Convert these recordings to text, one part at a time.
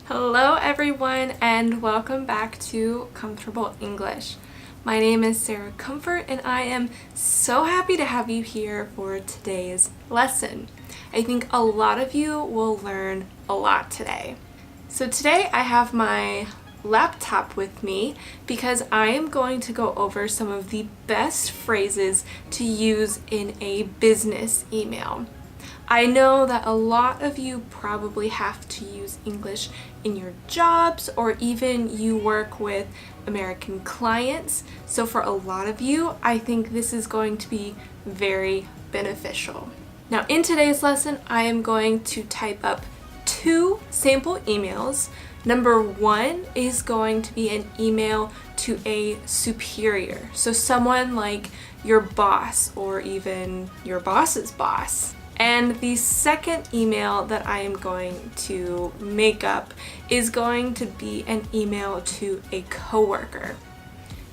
Hello everyone and welcome back to Comfortable English. My name is Sarah Comfort and I am so happy to have you here for today's lesson. I think a lot of you will learn a lot today. So today I have my laptop with me because I am going to go over some of the best phrases to use in a business email. I know that a lot of you probably have to use English in your jobs or even you work with American clients. So for a lot of you, I think this is going to be very beneficial. Now in today's lesson, I am going to type up 2 sample emails. Number 1 is going to be an email to a superior. So someone like your boss or even your boss's boss. And the second email that I am going to make up is going to be an email to a coworker.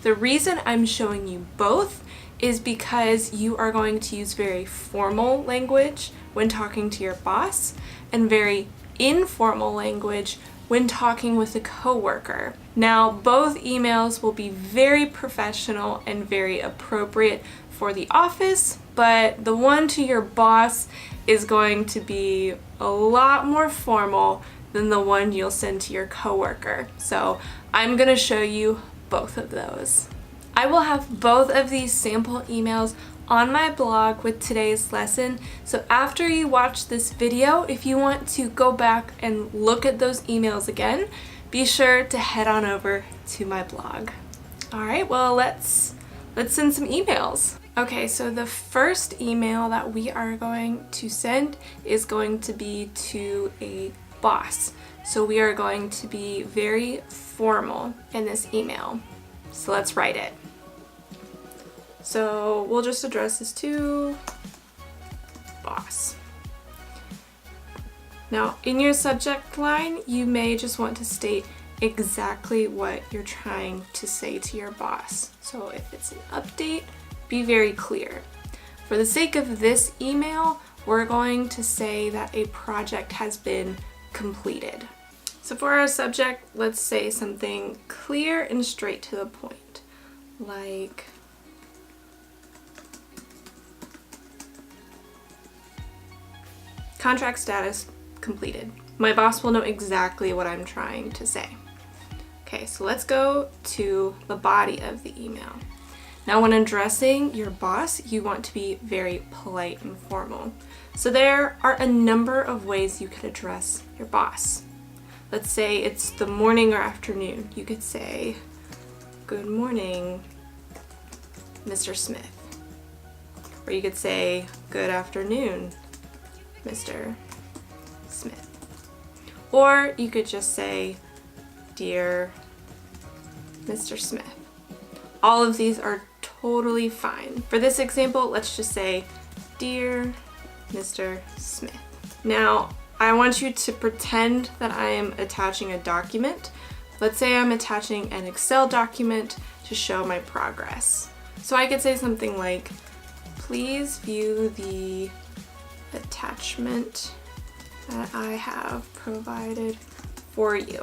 The reason I'm showing you both is because you are going to use very formal language when talking to your boss and very informal language when talking with a coworker. Now, both emails will be very professional and very appropriate for the office, but the one to your boss is going to be a lot more formal than the one you'll send to your coworker. So I'm going to show you both of those. I will have both of these sample emails on my blog with today's lesson. So after you watch this video, if you want to go back and look at those emails again, be sure to head on over to my blog. All right, well, let's send some emails. Okay, so the first email that we are going to send is going to be to a boss. So we are going to be very formal in this email. So let's write it. So we'll just address this to boss. Now, in your subject line, you may just want to state exactly what you're trying to say to your boss. So if it's an update, be very clear. For the sake of this email, we're going to say that a project has been completed. So for our subject, let's say something clear and straight to the point, like contract status completed. My boss will know exactly what I'm trying to say. Okay, so let's go to the body of the email. Now, when addressing your boss, you want to be very polite and formal. So there are a number of ways you could address your boss. Let's say it's the morning or afternoon. You could say, "Good morning, Mr. Smith." Or you could say, "Good afternoon, Mr. Smith." Or you could just say, "Dear Mr. Smith." All of these are totally fine. For this example, let's just say, "Dear Mr. Smith." Now, I want you to pretend that I am attaching a document. Let's say I'm attaching an Excel document to show my progress. So I could say something like, "Please view the attachment that I have provided for you.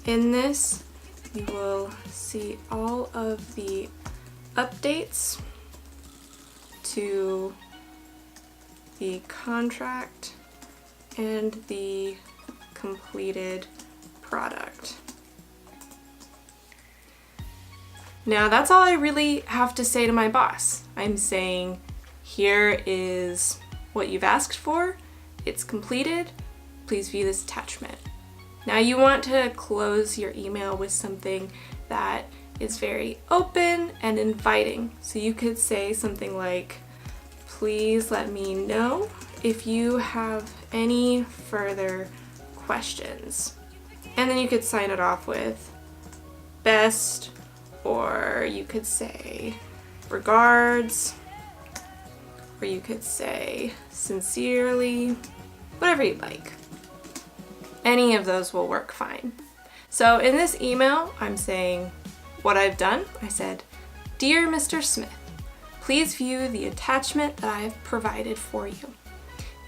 In this, you will see all of the updates to the contract and the completed product." Now that's all I really have to say to my boss. I'm saying, here is what you've asked for. It's completed. Please view this attachment. Now you want to close your email with something that is very open and inviting. So you could say something like, "Please let me know if you have any further questions." And then you could sign it off with "best," or you could say "regards," or you could say "sincerely," whatever you'd like. Any of those will work fine. So in this email, I'm saying what I've done. I said, "Dear Mr. Smith, please view the attachment that I have provided for you.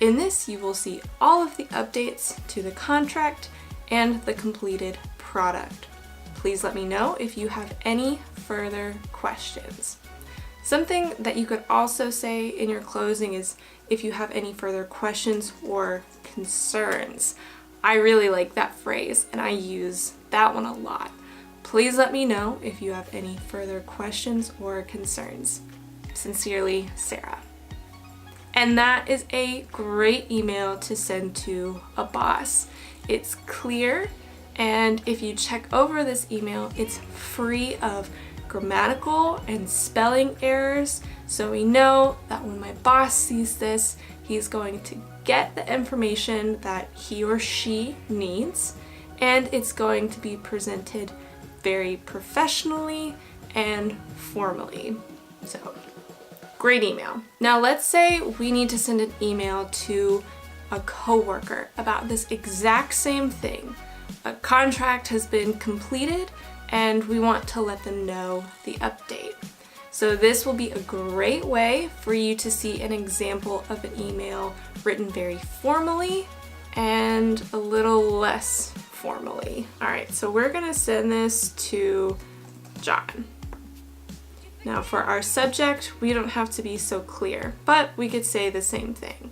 In this, you will see all of the updates to the contract and the completed product. Please let me know if you have any further questions. Something that you could also say in your closing is if you have any further questions or concerns. I really like that phrase and I use that one a lot. Please let me know if you have any further questions or concerns. Sincerely, Sarah. And that is a great email to send to a boss. It's clear, and if you check over this email, it's free of grammatical and spelling errors. So we know that when my boss sees this, he's going to get the information that he or she needs, and it's going to be presented very professionally and formally. So, great email. Now let's say we need to send an email to a coworker about this exact same thing. A contract has been completed and we want to let them know the update. So this will be a great way for you to see an example of an email written very formally and a little less formally. All right, so we're gonna send this to John. Now for our subject, we don't have to be so clear, but we could say the same thing.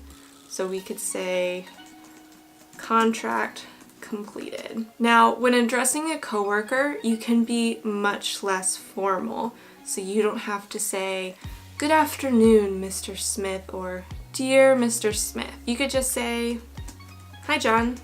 So we could say contract completed. Now, when addressing a coworker, you can be much less formal. So you don't have to say, "Good afternoon, Mr. Smith," or "Dear Mr. Smith." You could just say, "Hi, John."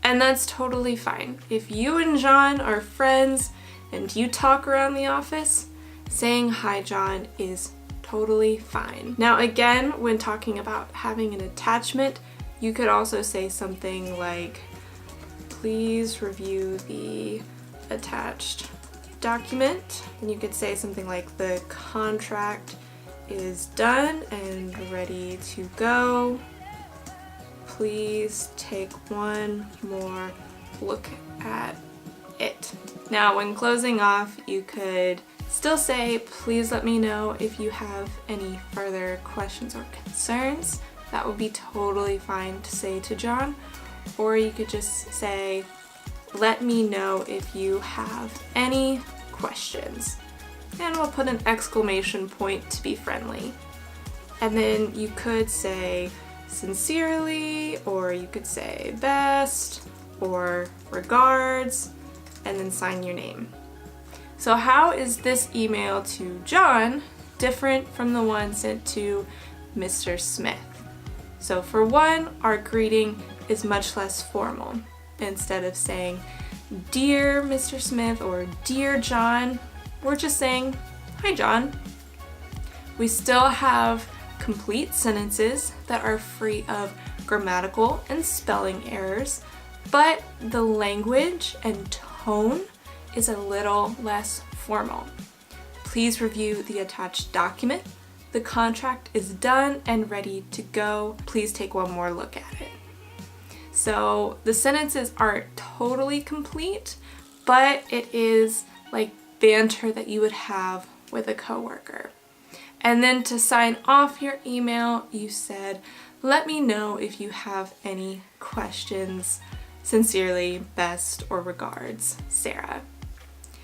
And that's totally fine. If you and John are friends and you talk around the office, saying "Hi, John" is totally fine. Now again, when talking about having an attachment, you could also say something like, "Please review the attached document." And you could say something like, "The contract is done and ready to go. Please take one more look at it." Now when closing off, you could still say, "Please let me know if you have any further questions or concerns." That would be totally fine to say to John. Or you could just say, "Let me know if you have any questions." And we'll put an exclamation point to be friendly. And then you could say "Sincerely," or you could say "Best," or "Regards," and then sign your name. So how is this email to John different from the one sent to Mr. Smith? So for one, our greeting is much less formal. Instead of saying "Dear Mr. Smith" or "Dear John," we're just saying "Hi, John." We still have complete sentences that are free of grammatical and spelling errors, but the language and tone is a little less formal. Please review the attached document. The contract is done and ready to go. Please take one more look at it. So the sentences aren't totally complete, but it is like banter that you would have with a coworker. And then to sign off your email, you said, "Let me know if you have any questions. Sincerely, Best," or "Regards, Sarah."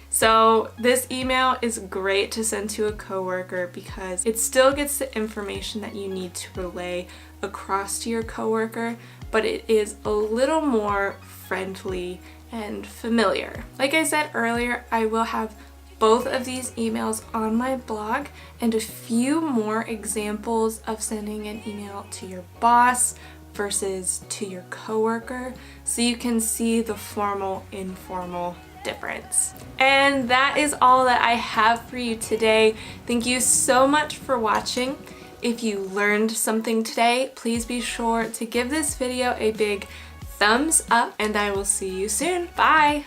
So this email is great to send to a coworker because it still gets the information that you need to relay across to your coworker, but it is a little more friendly and familiar. Like I said earlier, I will have both of these emails on my blog and a few more examples of sending an email to your boss versus to your coworker, so you can see the formal, informal difference. And that is all that I have for you today. Thank you so much for watching. If you learned something today, please be sure to give this video a big thumbs up, and I will see you soon. Bye!